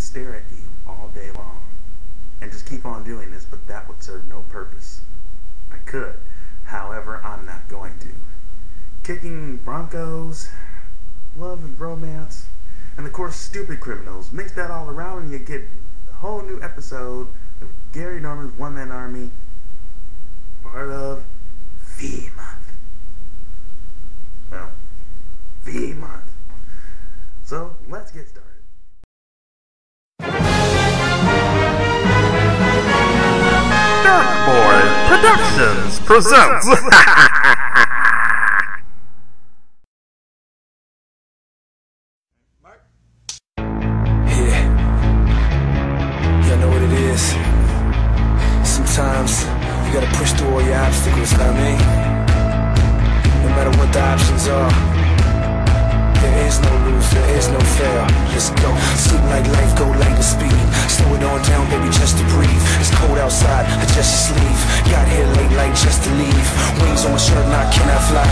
stare at you all day long and just keep on doing this, but that would serve no purpose. I could. However, I'm not going to. Kicking Broncos, love and romance, and of course stupid criminals. Mix that all around and you get a whole new episode of Gary Norman's One Man Army, part of V Month. Well, V Month. So, let's get started. Dark Boy Productions presents Y'all know what it is. Sometimes you gotta push through all your obstacles, know what I mean? No matter what the options are, there is no lose, there is no fail. Let's go. Seem like life go light to speed. Slow it on down, baby, just to breathe. It's cold outside, adjust your sleeve. Got here late, like just to leave. Wings on my shirt, and I cannot fly.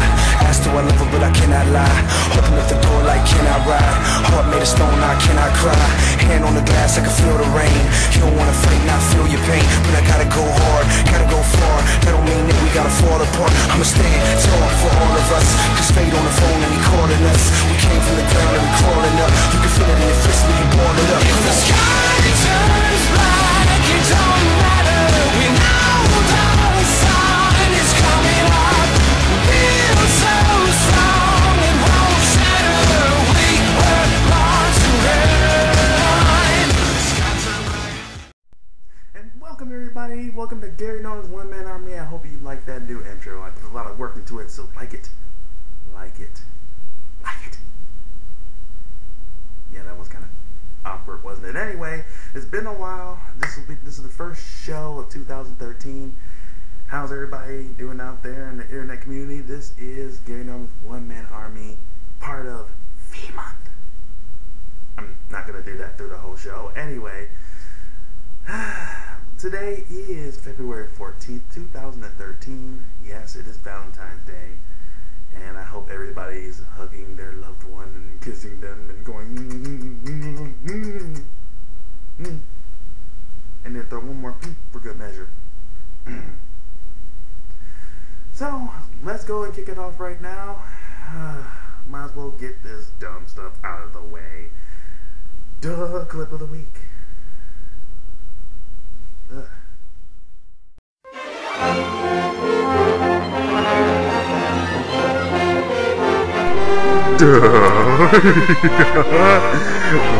Asked do I love her, but I cannot lie. Open up the door like, can I ride? Heart made of stone, I cannot cry. Hand on the glass, I can feel the rain. You don't wanna fight, not feel your pain. But I gotta go hard, gotta go far. That don't mean that we gotta fall apart. I'ma stand tall for all of us. Cause fate on the phone and he calling us. We came from the ground and we crawling up. You can feel it in your fist when you balling up. If the sky turns black, it don't matter. We know the sun is coming up. Feel so strong, it won't shatter. We were born to run. And welcome everybody, welcome to Gary Norman's One Man Army. I hope you like that new intro. I put a lot of work into it, so like it. Like it. Like it. Yeah, that was kind of awkward, wasn't it? Anyway, it's been a while. This is the first show of 2013. How's everybody doing out there in the internet community? This is Gary Norman's One Man Army, part of V Month. I'm not gonna do that through the whole show. Anyway, today is February 14th, 2013. Yes, it is Valentine's Day. And I hope everybody's hugging their loved one and kissing them and going and then throw one more for good measure. So, let's go and kick it off right now. Might as well get this dumb stuff out of the way. Duh, clip of the week. Ugh.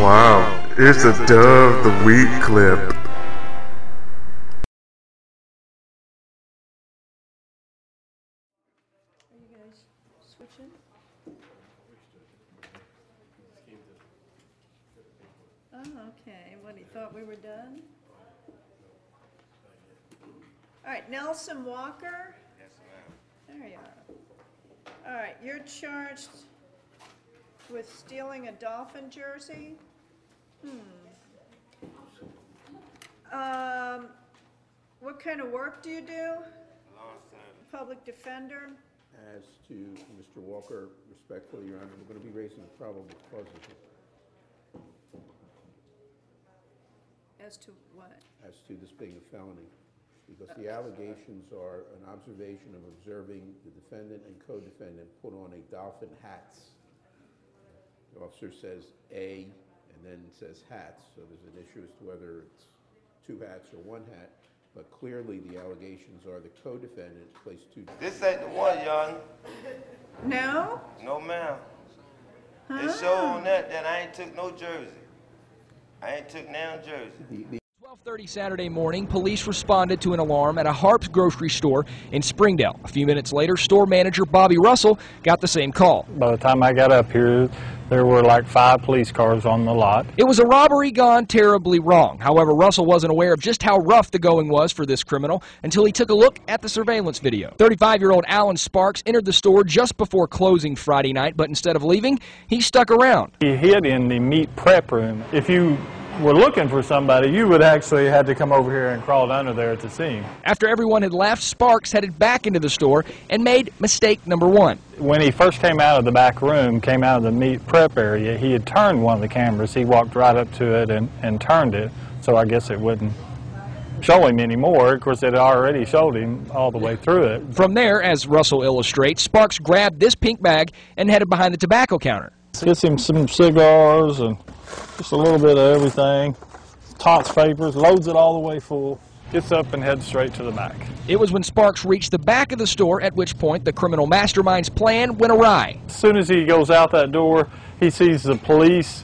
Wow, it's a Duh of the Week clip. Are you guys switching? Oh, okay. What, he thought we were done? All right, Nelson Walker? Yes, ma'am. There you are. All right, you're charged with stealing a Dolphin jersey? What kind of work do you do? Public defender? As to Mr. Walker, respectfully, Your Honor, we're going to be raising a probable cause issue. As to what? As to this being a felony, because the allegations are an observation of observing the defendant and co-defendant put on a dolphin hats. The officer says A, and then says hats, so there's an issue as to whether it's two hats or one hat. But clearly, the allegations are the co-defendant placed two. This ain't the one, young. No? No, ma'am. It show on that I ain't took no jersey. I ain't took no jersey. 12:30 Saturday morning, police responded to an alarm at a Harps grocery store in Springdale. A few minutes later, store manager Bobby Russell got the same call. By the time I got up here, there were like 5 police cars on the lot. It was a robbery gone terribly wrong. However, Russell wasn't aware of just how rough the going was for this criminal until he took a look at the surveillance video. 35-year-old Alan Sparks entered the store just before closing Friday night, but instead of leaving, he stuck around. He hid in the meat prep room. If you were looking for somebody, you would actually had to come over here and crawl under there to see him. After everyone had left, Sparks headed back into the store and made mistake number one. When he first came out of the back room, came out of the meat prep area, he had turned one of the cameras. He walked right up to it and turned it, so I guess it wouldn't show him anymore. Of course, it had already showed him all the way through it. From there, as Russell illustrates, Sparks grabbed this pink bag and headed behind the tobacco counter. Gets him some cigars and just a little bit of everything. Tots papers, loads it all the way full. Gets up and heads straight to the back. It was when Sparks reached the back of the store, at which point the criminal mastermind's plan went awry. As soon as he goes out that door, he sees the police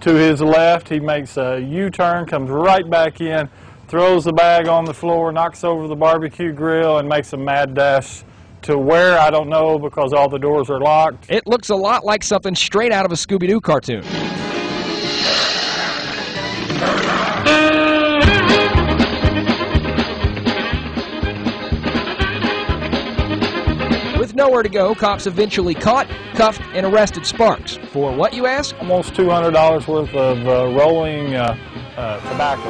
to his left. He makes a U-turn, comes right back in, throws the bag on the floor, knocks over the barbecue grill, and makes a mad dash to where, I don't know, because all the doors are locked. It looks a lot like something straight out of a Scooby-Doo cartoon. With nowhere to go, cops eventually caught, cuffed, and arrested Sparks. For what, you ask? Almost $200 worth of rolling tobacco.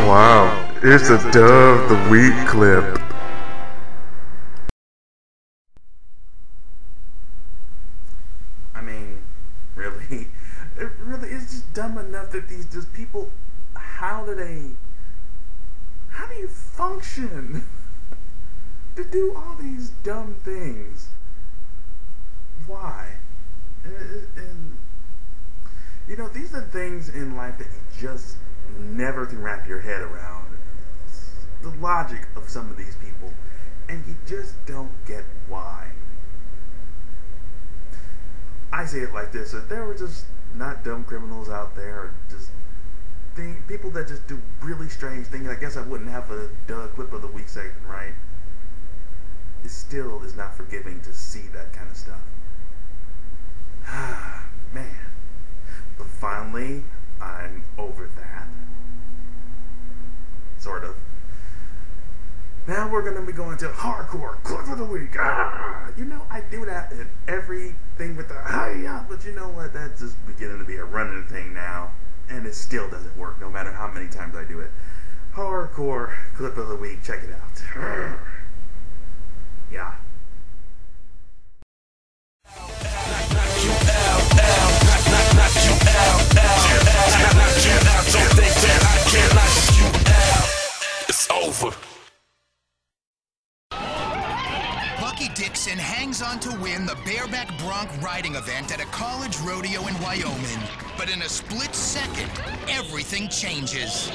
Wow, it's a Dove the Week clip. I mean, really, it really is just dumb enough that these people, how do you function to do all these dumb things? Why? And you know, these are things in life that you just never can wrap your head around. It's the logic of some of these people, and you just don't get why. I say it like this: if there were just not dumb criminals out there, or just people that just do really strange things, I guess I wouldn't have a clip of the week segment, right? It still is not forgiving to see that kind of stuff. Man. But finally, I'm over that. Sort of. Now we're going to be going to hardcore clip of the week. You know, I do that in everything with the hi-ya, but you know what? That's just beginning to be a running thing now. And it still doesn't work, no matter how many times I do it. Hardcore clip of the week. Check it out. Yeah. It's over. Bucky Dixon hangs on to win the bareback bronc riding event at a college rodeo in Wyoming. But in a split second, everything changes.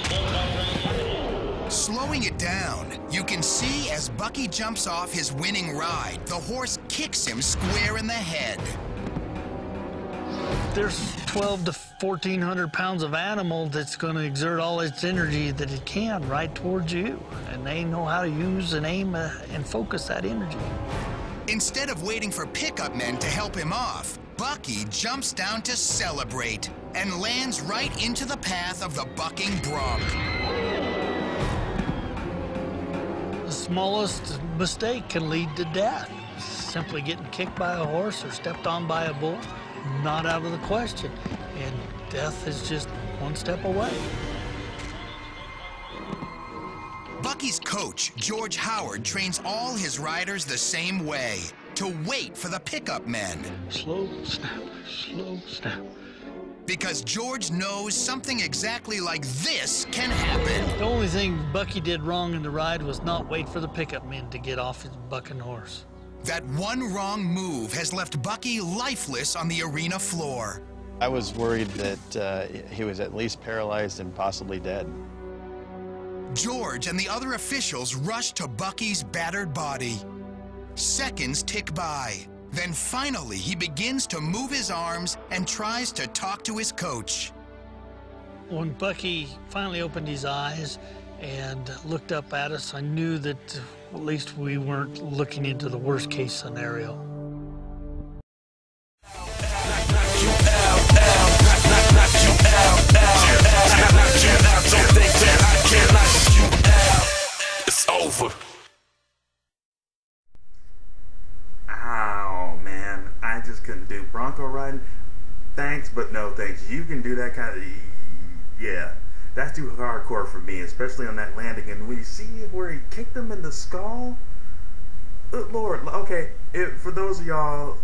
Slowing it down, you can see as Bucky jumps off his winning ride, the horse kicks him square in the head. There's 12 to 1,400 pounds of animal that's going to exert all its energy that it can right towards you. And they know how to use and aim and focus that energy. Instead of waiting for pickup men to help him off, Bucky jumps down to celebrate and lands right into the path of the bucking bronc. The smallest mistake can lead to death. Simply getting kicked by a horse or stepped on by a bull, not out of the question. And death is just one step away. Bucky's coach, George Howard, trains all his riders the same way, to wait for the pickup men. Slow snap, slow snap. Because George knows something exactly like this can happen. The only thing Bucky did wrong in the ride was not wait for the pickup men to get off his bucking horse. That one wrong move has left Bucky lifeless on the arena floor. I was worried that he was at least paralyzed and possibly dead. George and the other officials rush to Bucky's battered body. Seconds tick by. Then finally, he begins to move his arms and tries to talk to his coach. When Bucky finally opened his eyes and looked up at us, I knew that at least we weren't looking into the worst case scenario. It's over. couldn't do. Bronco riding, thanks, but no thanks. You can do that kind of, yeah. That's too hardcore for me, especially on that landing. And when you see where he kicked him in the skull, good Lord. Okay, for those of y'all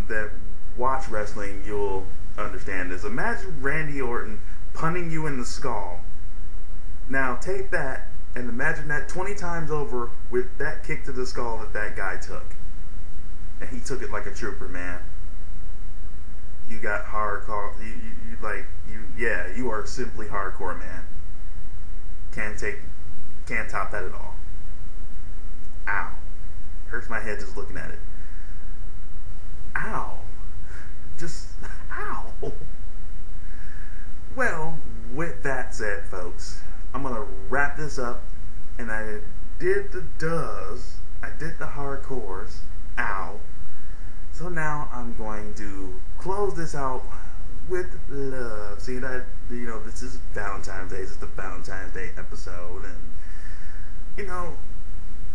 that watch wrestling, you'll understand this. Imagine Randy Orton punning you in the skull. Now take that and imagine that 20 times over with that kick to the skull that guy took. And he took it like a trooper, man. You got hardcore. You are simply hardcore, man. Can't top that at all. Ow. Hurts my head just looking at it. Ow. Just, ow. Well, with that said, folks, I'm going to wrap this up. And I did the does. I did the hardcores. Ow. So now I'm going to close this out with love. See that, this is Valentine's Day. This is the Valentine's Day episode, and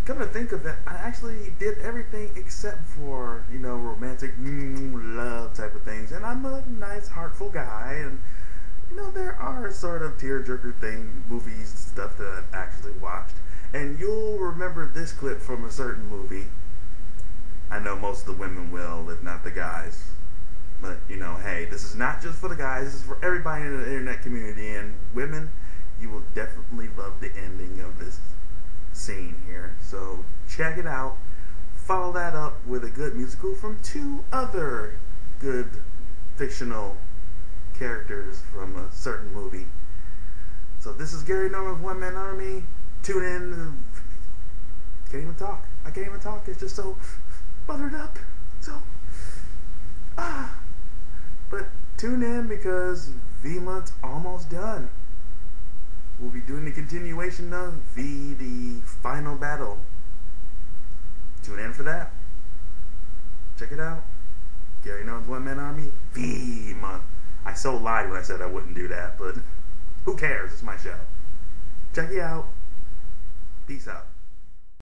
come to think of it, I actually did everything except for romantic love type of things. And I'm a nice, heartful guy, and there are sort of tearjerker movies and stuff that I've actually watched. And you'll remember this clip from a certain movie. I know most of the women will, if not the guys. But, hey, this is not just for the guys. This is for everybody in the internet community. And women, you will definitely love the ending of this scene here. So, check it out. Follow that up with a good musical from 2 other good fictional characters from a certain movie. So, this is Gary Norman's One Man Army. Tune in. Can't even talk. I can't even talk. It's just so buttered up. So, but tune in because V-Month's almost done. We'll be doing the continuation of the final battle. Tune in for that. Check it out. Gary Norman's One Man Army, V-Month. I so lied when I said I wouldn't do that, but who cares? It's my show. Check it out. Peace out.